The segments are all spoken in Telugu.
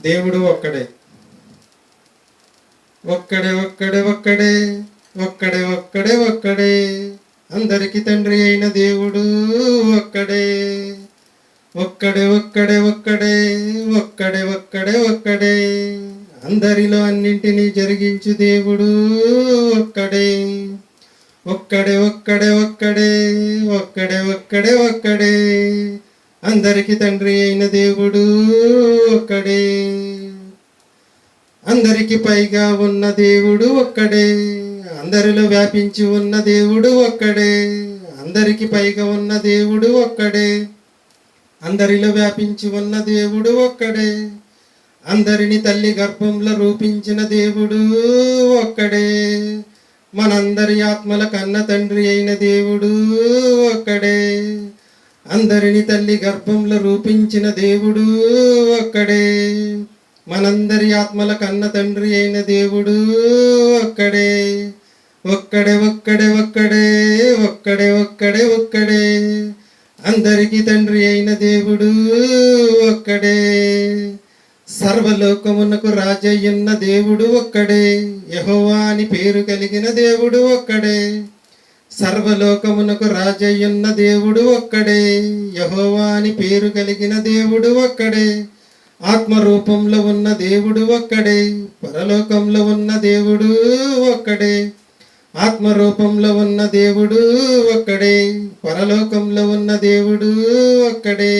దేవుడు ఒక్కడే, ఒక్కడే ఒక్కడే ఒక్కడే ఒక్కడే ఒక్కడే ఒక్కడే. అందరికి తండ్రి అయిన దేవుడు ఒక్కడే, ఒక్కడే ఒక్కడే ఒక్కడే ఒక్కడే ఒక్కడే ఒక్కడే. అందరిలో అన్నింటినీ జరిగించు దేవుడు ఒక్కడే, ఒక్కడే ఒక్కడే ఒక్కడే ఒక్కడే ఒక్కడే ఒక్కడే. అందరికి తండ్రి అయిన దేవుడు ఒక్కడే, అందరికి పైగా ఉన్న దేవుడు ఒక్కడే, అందరిలో వ్యాపించి ఉన్న దేవుడు ఒక్కడే. అందరికి పైగా ఉన్న దేవుడు ఒక్కడే, అందరిలో వ్యాపించి ఉన్న దేవుడు ఒక్కడే. అందరిని తల్లి గర్భంలో రూపించిన దేవుడు ఒక్కడే, మనందరి ఆత్మల కన్న తండ్రి అయిన దేవుడు ఒక్కడే. అందరిని తల్లి గర్భంలో రూపించిన దేవుడు ఒక్కడే, మనందరి ఆత్మల కన్న తండ్రి అయిన దేవుడు ఒక్కడే, ఒక్కడే ఒక్కడే ఒక్కడే ఒక్కడే ఒక్కడే ఒక్కడే. అందరికీ తండ్రి అయిన దేవుడు ఒక్కడే, సర్వలోకమునకు రాజయ్యున్న దేవుడు ఒక్కడే, యెహోవా అని పేరు కలిగిన దేవుడు ఒక్కడే. సర్వలోకమునకు రాజయ్యున్న దేవుడు ఒక్కడే, యెహోవా అని పేరు కలిగిన దేవుడు ఒక్కడే. ఆత్మరూపంలో ఉన్న దేవుడు ఒక్కడే, పరలోకంలో ఉన్న దేవుడు ఒక్కడే. ఆత్మరూపంలో ఉన్న దేవుడు ఒక్కడే, పరలోకంలో ఉన్న దేవుడు ఒక్కడే,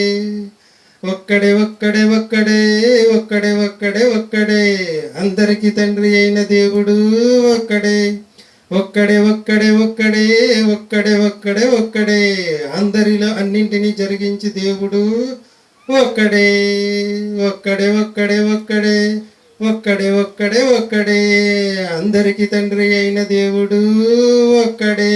ఒక్కడే ఒక్కడే ఒక్కడే ఒక్కడే ఒక్కడే ఒక్కడే. అందరికి తండ్రి అయిన దేవుడు ఒక్కడే, ఒక్కడే ఒక్కడే ఒక్కడే ఒక్కడే ఒక్కడే ఒక్కడే. అందరిలో అన్నింటినీ జరిగించి దేవుడు ఒక్కడే, ఒక్కడే ఒక్కడే ఒక్కడే ఒక్కడే ఒక్కడే ఒక్కడే. అందరికి తండ్రి అయిన దేవుడు ఒక్కడే.